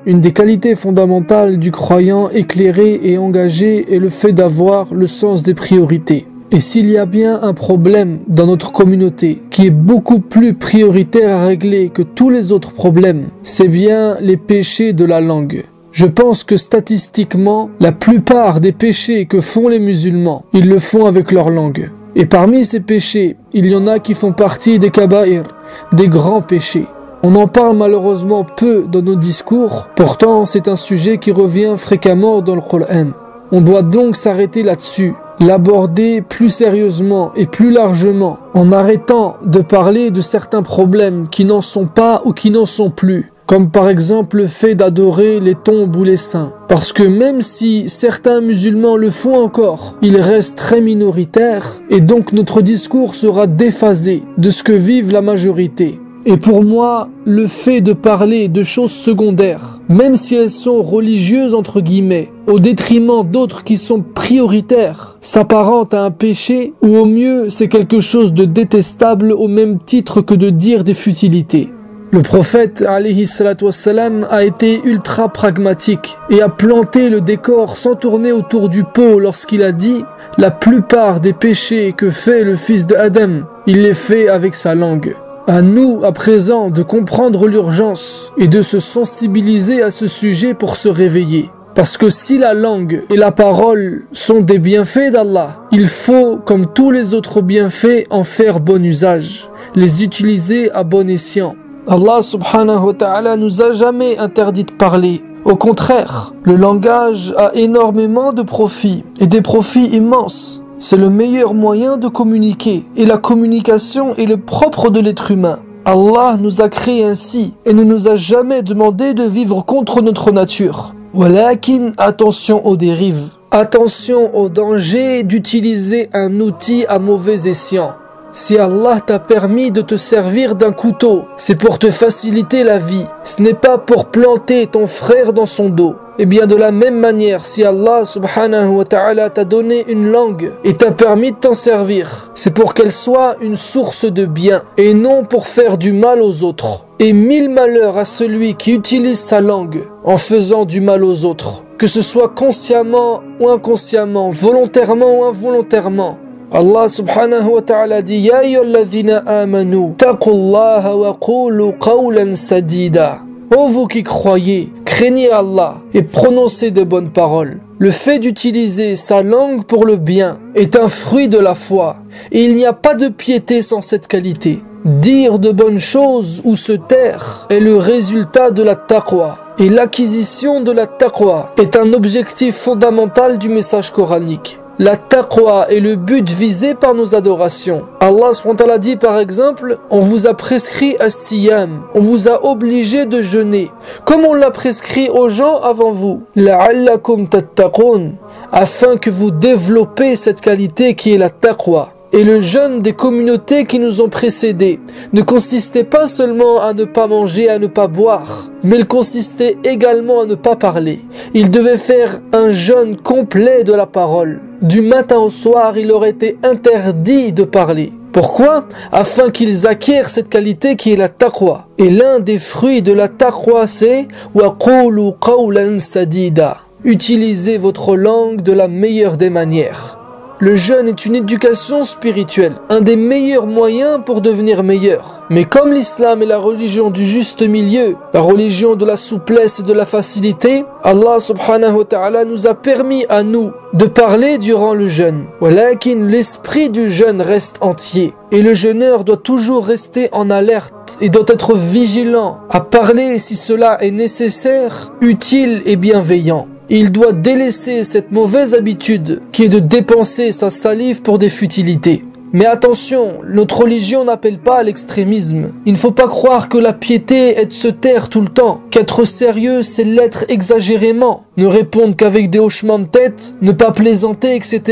Une des qualités fondamentales du croyant éclairé et engagé est le fait d'avoir le sens des priorités. Et s'il y a bien un problème dans notre communauté qui est beaucoup plus prioritaire à régler que tous les autres problèmes, c'est bien les péchés de la langue. Je pense que statistiquement, la plupart des péchés que font les musulmans, ils le font avec leur langue. Et parmi ces péchés, il y en a qui font partie des kaba'ir, des grands péchés. On en parle malheureusement peu dans nos discours, pourtant c'est un sujet qui revient fréquemment dans le Coran. On doit donc s'arrêter là-dessus, l'aborder plus sérieusement et plus largement, en arrêtant de parler de certains problèmes qui n'en sont pas ou qui n'en sont plus, comme par exemple le fait d'adorer les tombes ou les saints. Parce que même si certains musulmans le font encore, ils restent très minoritaires, et donc notre discours sera déphasé de ce que vivent la majorité. Et pour moi, le fait de parler de choses secondaires, même si elles sont religieuses entre guillemets, au détriment d'autres qui sont prioritaires, s'apparente à un péché, ou au mieux c'est quelque chose de détestable au même titre que de dire des futilités. Le prophète alayhi salatu wassalam a été ultra pragmatique et a planté le décor sans tourner autour du pot lorsqu'il a dit « La plupart des péchés que fait le fils de Adam, il les fait avec sa langue ». À nous, à présent, de comprendre l'urgence et de se sensibiliser à ce sujet pour se réveiller. Parce que si la langue et la parole sont des bienfaits d'Allah, il faut, comme tous les autres bienfaits, en faire bon usage, les utiliser à bon escient. Allah subhanahu wa ta'ala nous a jamais interdit de parler. Au contraire, le langage a énormément de profits, et des profits immenses. C'est le meilleur moyen de communiquer, et la communication est le propre de l'être humain. Allah nous a créés ainsi, et ne nous a jamais demandé de vivre contre notre nature. Walakin, attention aux dérives. Attention au danger d'utiliser un outil à mauvais escient. Si Allah t'a permis de te servir d'un couteau, c'est pour te faciliter la vie. Ce n'est pas pour planter ton frère dans son dos. Et bien de la même manière, si Allah subhanahu wa ta'ala t'a donné une langue et t'a permis de t'en servir, c'est pour qu'elle soit une source de bien et non pour faire du mal aux autres. Et 1000 malheurs à celui qui utilise sa langue en faisant du mal aux autres, que ce soit consciemment ou inconsciemment, volontairement ou involontairement. Allah subhanahu wa ta'ala dit Ya ayyuhalladhina amanu taqullaha wa qulu qawlan sadida. Ô vous qui croyez, craignez Allah et prononcez de bonnes paroles. Le fait d'utiliser sa langue pour le bien est un fruit de la foi et il n'y a pas de piété sans cette qualité. Dire de bonnes choses ou se taire est le résultat de la taqwa. Et l'acquisition de la taqwa est un objectif fondamental du message coranique. La taqwa est le but visé par nos adorations. Allah subhanahu wa ta'ala dit par exemple, on vous a prescrit as-siyam, on vous a obligé de jeûner, comme on l'a prescrit aux gens avant vous. La'allakum tattaqun, afin que vous développez cette qualité qui est la taqwa. Et le jeûne des communautés qui nous ont précédés ne consistait pas seulement à ne pas manger, à ne pas boire, mais il consistait également à ne pas parler. Ils devaient faire un jeûne complet de la parole. Du matin au soir, il leur était interdit de parler. Pourquoi? Afin qu'ils acquièrent cette qualité qui est la taqwa. Et l'un des fruits de la taqwa, c'est « wa qulu qawlan sadida ». Utilisez votre langue de la meilleure des manières. Le jeûne est une éducation spirituelle, un des meilleurs moyens pour devenir meilleur. Mais comme l'islam est la religion du juste milieu, la religion de la souplesse et de la facilité, Allah subhanahu wa ta'ala nous a permis à nous de parler durant le jeûne. Walakin l'esprit du jeûne reste entier. Et le jeûneur doit toujours rester en alerte et doit être vigilant à parler si cela est nécessaire, utile et bienveillant. Il doit délaisser cette mauvaise habitude qui est de dépenser sa salive pour des futilités. Mais attention, notre religion n'appelle pas à l'extrémisme. Il ne faut pas croire que la piété est de se taire tout le temps, qu'être sérieux c'est l'être exagérément, ne répondre qu'avec des hochements de tête, ne pas plaisanter, etc.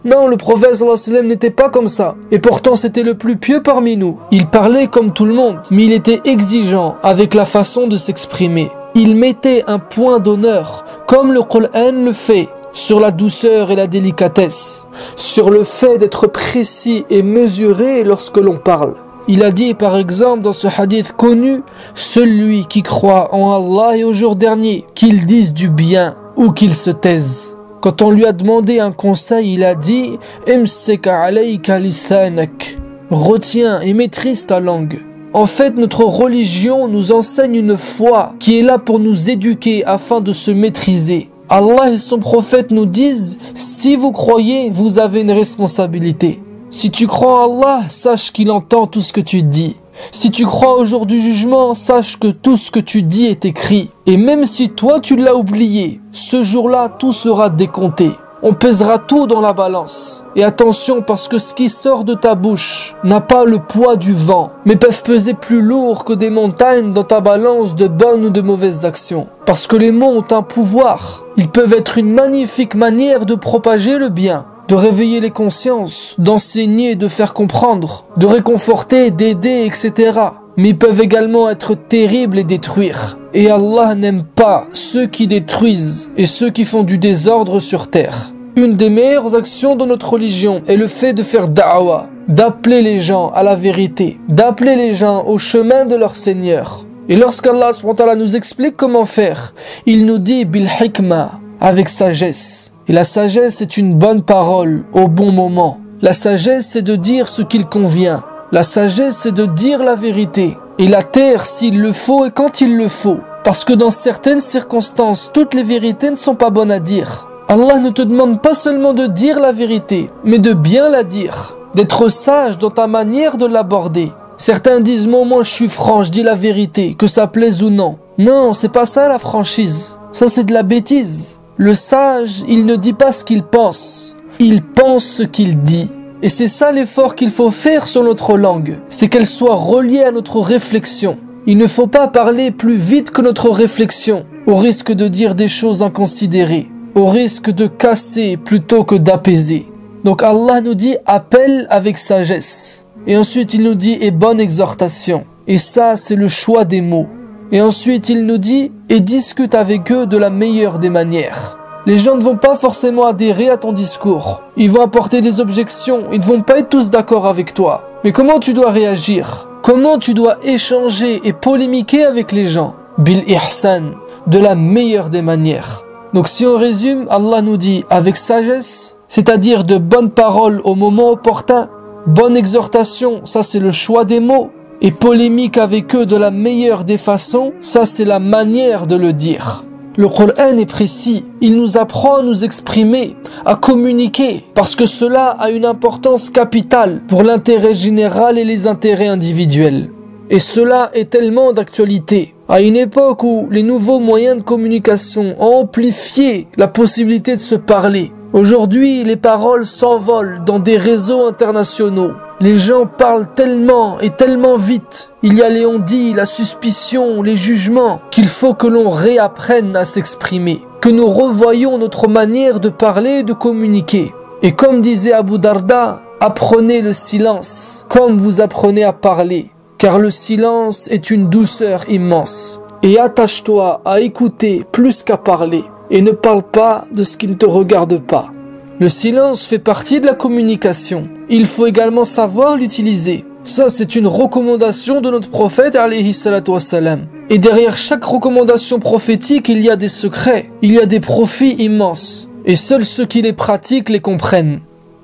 Non, le prophète sallallahu alayhi wa sallam n'était pas comme ça. Et pourtant c'était le plus pieux parmi nous. Il parlait comme tout le monde, mais il était exigeant avec la façon de s'exprimer. Il mettait un point d'honneur, comme le Coran le fait, sur la douceur et la délicatesse, sur le fait d'être précis et mesuré lorsque l'on parle. Il a dit par exemple dans ce hadith connu, celui qui croit en Allah et au jour dernier, qu'il dise du bien ou qu'il se taise. Quand on lui a demandé un conseil, il a dit Imsik alayka lisanak. Retiens et maîtrise ta langue. En fait, notre religion nous enseigne une foi qui est là pour nous éduquer afin de se maîtriser. Allah et son prophète nous disent si vous croyez, vous avez une responsabilité. Si tu crois en Allah, sache qu'il entend tout ce que tu dis. Si tu crois au jour du jugement, sache que tout ce que tu dis est écrit. Et même si toi tu l'as oublié, ce jour-là, tout sera décompté. On pèsera tout dans la balance. Et attention, parce que ce qui sort de ta bouche n'a pas le poids du vent, mais peuvent peser plus lourd que des montagnes dans ta balance de bonnes ou de mauvaises actions. Parce que les mots ont un pouvoir. Ils peuvent être une magnifique manière de propager le bien, de réveiller les consciences, d'enseigner, de faire comprendre, de réconforter, d'aider, etc. Mais ils peuvent également être terribles et détruire. Et Allah n'aime pas ceux qui détruisent et ceux qui font du désordre sur terre. Une des meilleures actions de notre religion est le fait de faire da'wa, d'appeler les gens à la vérité, d'appeler les gens au chemin de leur Seigneur. Et lorsqu'Allah nous explique comment faire, il nous dit bil hikma, avec sagesse. Et la sagesse est une bonne parole au bon moment. La sagesse, c'est de dire ce qu'il convient. La sagesse, c'est de dire la vérité. Et la taire s'il le faut et quand il le faut. Parce que dans certaines circonstances, toutes les vérités ne sont pas bonnes à dire. Allah ne te demande pas seulement de dire la vérité, mais de bien la dire. D'être sage dans ta manière de l'aborder. Certains disent, moi je suis franc, je dis la vérité, que ça plaise ou non. Non, c'est pas ça la franchise. Ça c'est de la bêtise. Le sage, il ne dit pas ce qu'il pense. Il pense ce qu'il dit. Et c'est ça l'effort qu'il faut faire sur notre langue. C'est qu'elle soit reliée à notre réflexion. Il ne faut pas parler plus vite que notre réflexion, au risque de dire des choses inconsidérées, au risque de casser plutôt que d'apaiser. Donc Allah nous dit appelle avec sagesse. Et ensuite il nous dit et bonne exhortation. Et ça c'est le choix des mots. Et ensuite il nous dit et discute avec eux de la meilleure des manières. Les gens ne vont pas forcément adhérer à ton discours. Ils vont apporter des objections. Ils ne vont pas être tous d'accord avec toi. Mais comment tu dois réagir? Comment tu dois échanger et polémiquer avec les gens? Bil ihsan, de la meilleure des manières. Donc si on résume, Allah nous dit avec sagesse, c'est-à-dire de bonnes paroles au moment opportun, bonne exhortation, ça c'est le choix des mots, et polémique avec eux de la meilleure des façons, ça c'est la manière de le dire. Le Coran est précis, il nous apprend à nous exprimer, à communiquer, parce que cela a une importance capitale pour l'intérêt général et les intérêts individuels. Et cela est tellement d'actualité. À une époque où les nouveaux moyens de communication ont amplifié la possibilité de se parler, aujourd'hui les paroles s'envolent dans des réseaux internationaux. Les gens parlent tellement et tellement vite. Il y a les on-dit, la suspicion, les jugements, qu'il faut que l'on réapprenne à s'exprimer, que nous revoyons notre manière de parler et de communiquer. Et comme disait Abu Darda, apprenez le silence comme vous apprenez à parler, car le silence est une douceur immense. Et attache-toi à écouter plus qu'à parler, et ne parle pas de ce qui ne te regarde pas. Le silence fait partie de la communication. Il faut également savoir l'utiliser. Ça, c'est une recommandation de notre prophète, alayhi salatu wassalam. Et derrière chaque recommandation prophétique, il y a des secrets. Il y a des profits immenses. Et seuls ceux qui les pratiquent les comprennent.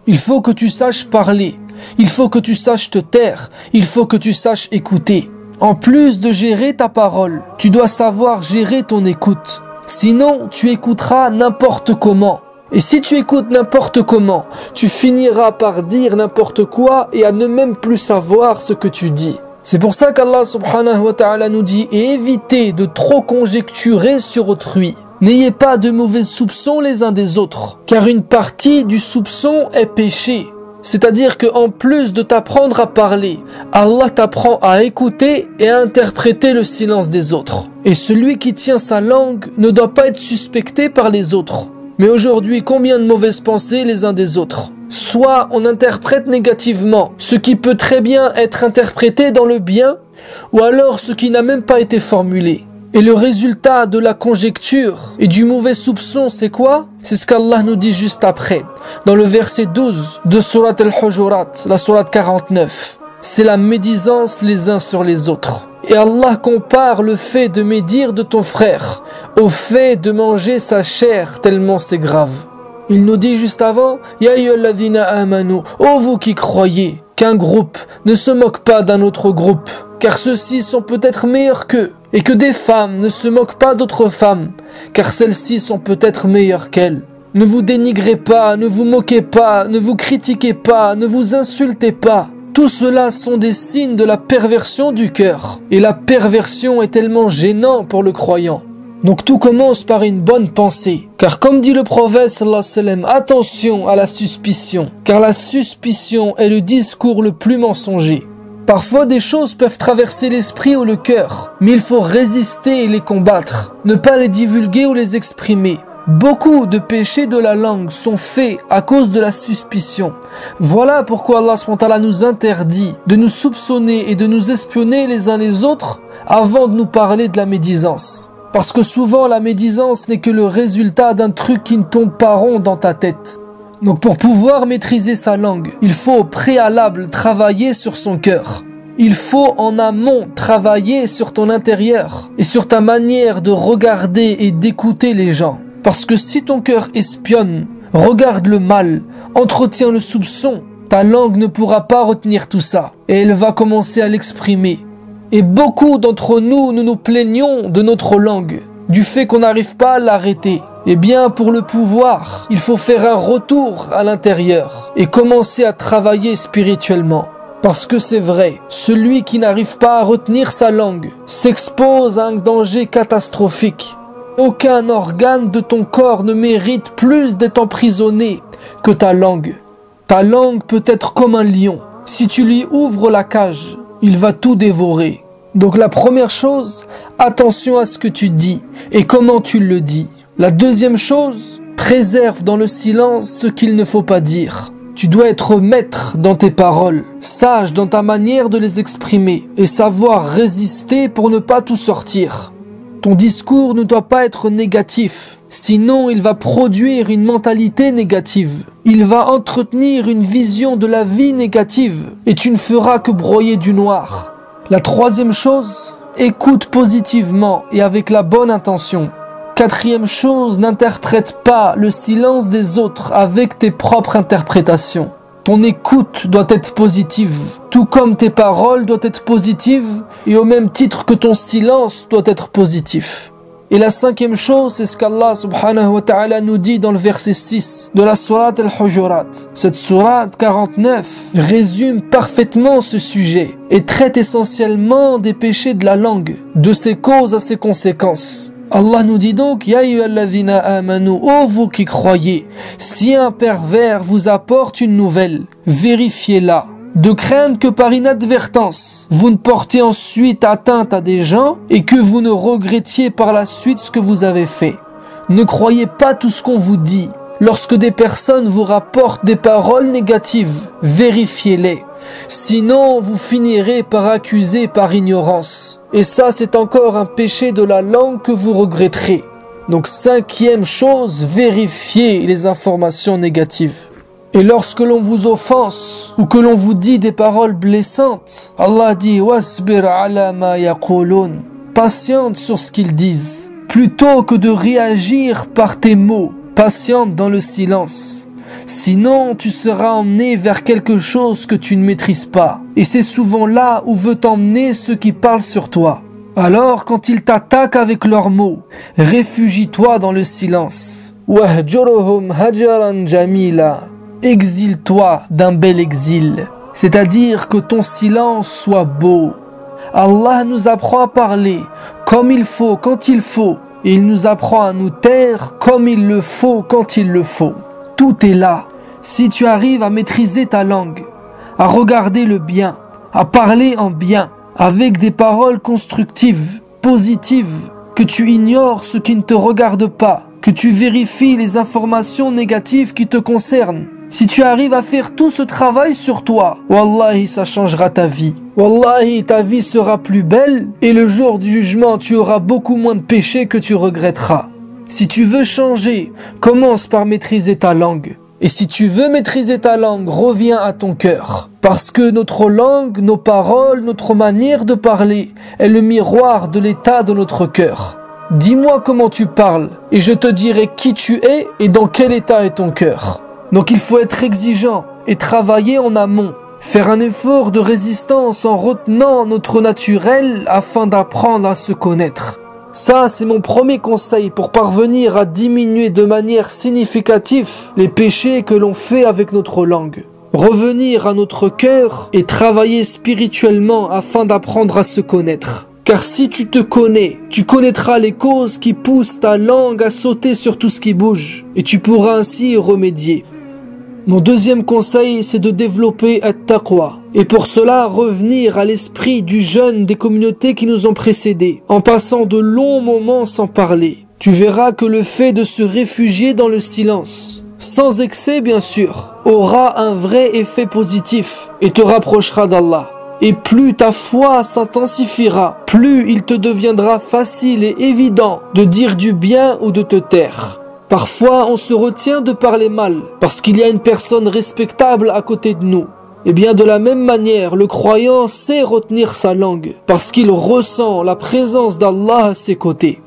Il faut que tu saches parler. Il faut que tu saches te taire. Il faut que tu saches écouter. En plus de gérer ta parole, tu dois savoir gérer ton écoute. Sinon, tu écouteras n'importe comment. Et si tu écoutes n'importe comment, tu finiras par dire n'importe quoi et à ne même plus savoir ce que tu dis. C'est pour ça qu'Allah subhanahu wa ta'ala nous dit et évitez de trop conjecturer sur autrui. N'ayez pas de mauvais soupçons les uns des autres, car une partie du soupçon est péché. C'est-à-dire qu'en plus de t'apprendre à parler, Allah t'apprend à écouter et à interpréter le silence des autres. Et celui qui tient sa langue ne doit pas être suspecté par les autres. Mais aujourd'hui, combien de mauvaises pensées les uns des autres? Soit on interprète négativement ce qui peut très bien être interprété dans le bien, ou alors ce qui n'a même pas été formulé. Et le résultat de la conjecture et du mauvais soupçon, c'est quoi? C'est ce qu'Allah nous dit juste après, dans le verset 12 de Surat Al-Hujurat, la Surat 49. c'est la médisance les uns sur les autres. Et Allah compare le fait de médire de ton frère au fait de manger sa chair, tellement c'est grave. Il nous dit juste avant, Ya ayyuhalladhina amanu, ô vous qui croyez, qu'un groupe ne se moque pas d'un autre groupe, car ceux-ci sont peut-être meilleurs qu'eux, et que des femmes ne se moquent pas d'autres femmes, car celles-ci sont peut-être meilleures qu'elles. Ne vous dénigrez pas, ne vous moquez pas, ne vous critiquez pas, ne vous insultez pas. Tout cela sont des signes de la perversion du cœur. Et la perversion est tellement gênant pour le croyant. Donc tout commence par une bonne pensée. Car comme dit le prophète sallallahu alayhi wa sallam, attention à la suspicion. Car la suspicion est le discours le plus mensonger. Parfois des choses peuvent traverser l'esprit ou le cœur. Mais il faut résister et les combattre. Ne pas les divulguer ou les exprimer. Beaucoup de péchés de la langue sont faits à cause de la suspicion. Voilà pourquoi Allah SWT nous interdit de nous soupçonner et de nous espionner les uns les autres avant de nous parler de la médisance. Parce que souvent la médisance n'est que le résultat d'un truc qui ne tombe pas rond dans ta tête. Donc pour pouvoir maîtriser sa langue, il faut au préalable travailler sur son cœur. Il faut en amont travailler sur ton intérieur et sur ta manière de regarder et d'écouter les gens. Parce que si ton cœur espionne, regarde le mal, entretient le soupçon, ta langue ne pourra pas retenir tout ça. Et elle va commencer à l'exprimer. Et beaucoup d'entre nous, nous nous plaignons de notre langue, du fait qu'on n'arrive pas à l'arrêter. Eh bien, pour le pouvoir, il faut faire un retour à l'intérieur et commencer à travailler spirituellement. Parce que c'est vrai, celui qui n'arrive pas à retenir sa langue s'expose à un danger catastrophique. Aucun organe de ton corps ne mérite plus d'être emprisonné que ta langue. Ta langue peut être comme un lion. Si tu lui ouvres la cage, il va tout dévorer. Donc la première chose, attention à ce que tu dis et comment tu le dis. La deuxième chose, préserve dans le silence ce qu'il ne faut pas dire. Tu dois être maître dans tes paroles, sage dans ta manière de les exprimer et savoir résister pour ne pas tout sortir. Ton discours ne doit pas être négatif, sinon il va produire une mentalité négative. Il va entretenir une vision de la vie négative et tu ne feras que broyer du noir. La troisième chose, écoute positivement et avec la bonne intention. Quatrième chose, n'interprète pas le silence des autres avec tes propres interprétations. Ton écoute doit être positive, tout comme tes paroles doivent être positives et au même titre que ton silence doit être positif. Et la cinquième chose, c'est ce qu'Allah subhanahu wa ta'ala nous dit dans le verset 6 de la sourate Al-Hujurat. Cette sourate 49 résume parfaitement ce sujet et traite essentiellement des péchés de la langue, de ses causes à ses conséquences. Allah nous dit donc, Ya ayyuhalladhina amanu, ô vous qui croyez, si un pervers vous apporte une nouvelle, vérifiez-la, de crainte que par inadvertance, vous ne portiez ensuite atteinte à des gens et que vous ne regrettiez par la suite ce que vous avez fait. Ne croyez pas tout ce qu'on vous dit. Lorsque des personnes vous rapportent des paroles négatives, vérifiez-les. Sinon, vous finirez par accuser par ignorance. Et ça, c'est encore un péché de la langue que vous regretterez. Donc, cinquième chose, vérifiez les informations négatives. Et lorsque l'on vous offense ou que l'on vous dit des paroles blessantes, Allah dit « Wasbir ala ma yaqulun » patiente sur ce qu'ils disent. Plutôt que de réagir par tes mots, patiente dans le silence. Sinon, tu seras emmené vers quelque chose que tu ne maîtrises pas. Et c'est souvent là où veut t'emmener ceux qui parlent sur toi. Alors, quand ils t'attaquent avec leurs mots, réfugie-toi dans le silence. Wahjuruhum hajaran jamila. Exile-toi d'un bel exil. C'est-à-dire que ton silence soit beau. Allah nous apprend à parler comme il faut, quand il faut. Et il nous apprend à nous taire comme il le faut, quand il le faut. Tout est là. Si tu arrives à maîtriser ta langue, à regarder le bien, à parler en bien, avec des paroles constructives, positives, que tu ignores ce qui ne te regarde pas, que tu vérifies les informations négatives qui te concernent, si tu arrives à faire tout ce travail sur toi, wallahi, ça changera ta vie. Wallahi, ta vie sera plus belle et le jour du jugement, tu auras beaucoup moins de péchés que tu regretteras. Si tu veux changer, commence par maîtriser ta langue. Et si tu veux maîtriser ta langue, reviens à ton cœur. Parce que notre langue, nos paroles, notre manière de parler est le miroir de l'état de notre cœur. Dis-moi comment tu parles et je te dirai qui tu es et dans quel état est ton cœur. Donc il faut être exigeant et travailler en amont. Faire un effort de résistance en retenant notre naturel afin d'apprendre à se connaître. Ça, c'est mon premier conseil pour parvenir à diminuer de manière significative les péchés que l'on fait avec notre langue. Revenir à notre cœur et travailler spirituellement afin d'apprendre à se connaître. Car si tu te connais, tu connaîtras les causes qui poussent ta langue à sauter sur tout ce qui bouge et tu pourras ainsi y remédier. Mon deuxième conseil, c'est de développer at-taqwa. Et pour cela, revenir à l'esprit du jeûne des communautés qui nous ont précédés, en passant de longs moments sans parler. Tu verras que le fait de se réfugier dans le silence, sans excès bien sûr, aura un vrai effet positif et te rapprochera d'Allah. Et plus ta foi s'intensifiera, plus il te deviendra facile et évident de dire du bien ou de te taire. Parfois, on se retient de parler mal, parce qu'il y a une personne respectable à côté de nous. Et bien de la même manière, le croyant sait retenir sa langue, parce qu'il ressent la présence d'Allah à ses côtés.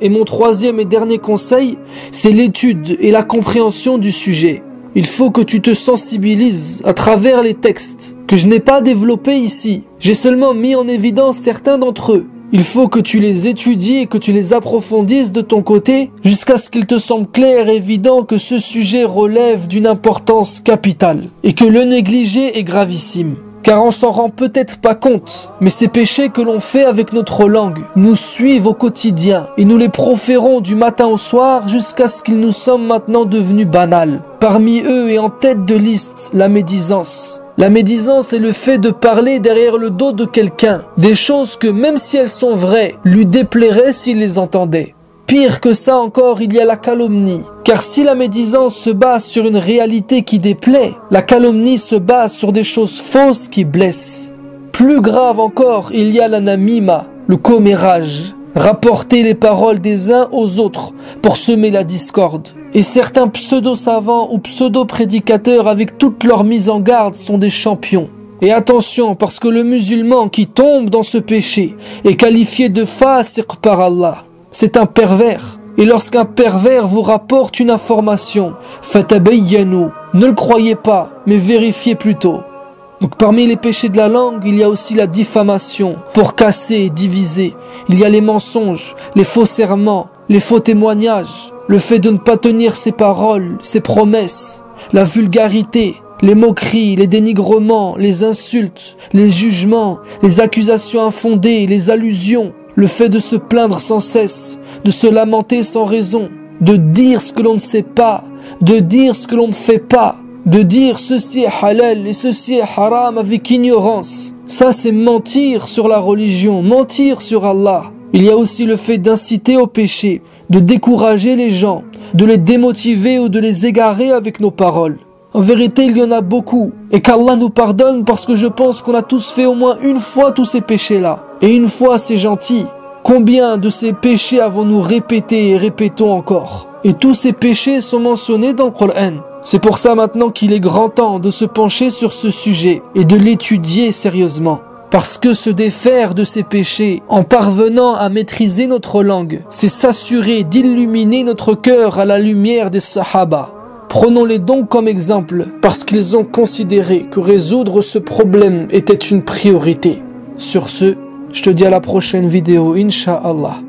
Et mon troisième et dernier conseil, c'est l'étude et la compréhension du sujet. Il faut que tu te sensibilises à travers les textes, que je n'ai pas développés ici. J'ai seulement mis en évidence certains d'entre eux. Il faut que tu les étudies et que tu les approfondisses de ton côté jusqu'à ce qu'il te semble clair et évident que ce sujet relève d'une importance capitale et que le négliger est gravissime. Car on s'en rend peut-être pas compte, mais ces péchés que l'on fait avec notre langue nous suivent au quotidien et nous les proférons du matin au soir jusqu'à ce qu'ils nous semblent maintenant devenus banals. Parmi eux et en tête de liste, la médisance. La médisance est le fait de parler derrière le dos de quelqu'un, des choses que même si elles sont vraies, lui déplairaient s'il les entendait. Pire que ça encore, il y a la calomnie. Car si la médisance se base sur une réalité qui déplaît, la calomnie se base sur des choses fausses qui blessent. Plus grave encore, il y a la namima, le commérage. Rapporter les paroles des uns aux autres pour semer la discorde. Et certains pseudo-savants ou pseudo-prédicateurs avec toute leur mise en garde sont des champions. Et attention, parce que le musulman qui tombe dans ce péché est qualifié de fasiq par Allah. C'est un pervers. Et lorsqu'un pervers vous rapporte une information, fatabayyanu, ne le croyez pas, mais vérifiez plutôt. Donc parmi les péchés de la langue, il y a aussi la diffamation, pour casser et diviser. Il y a les mensonges, les faux serments, les faux témoignages, le fait de ne pas tenir ses paroles, ses promesses, la vulgarité, les moqueries, les dénigrements, les insultes, les jugements, les accusations infondées, les allusions, le fait de se plaindre sans cesse, de se lamenter sans raison, de dire ce que l'on ne sait pas, de dire ce que l'on ne fait pas, de dire ceci est halal et ceci est haram avec ignorance. Ça c'est mentir sur la religion, mentir sur Allah. Il y a aussi le fait d'inciter au péché, de décourager les gens, de les démotiver ou de les égarer avec nos paroles. En vérité, il y en a beaucoup. Et qu'Allah nous pardonne parce que je pense qu'on a tous fait au moins une fois tous ces péchés-là. Et une fois, c'est gentil. Combien de ces péchés avons-nous répétés et répétons encore? Et tous ces péchés sont mentionnés dans le Coran. C'est pour ça maintenant qu'il est grand temps de se pencher sur ce sujet et de l'étudier sérieusement. Parce que se défaire de ces péchés en parvenant à maîtriser notre langue, c'est s'assurer d'illuminer notre cœur à la lumière des Sahaba. Prenons-les donc comme exemple parce qu'ils ont considéré que résoudre ce problème était une priorité. Sur ce, je te dis à la prochaine vidéo, Inch'Allah.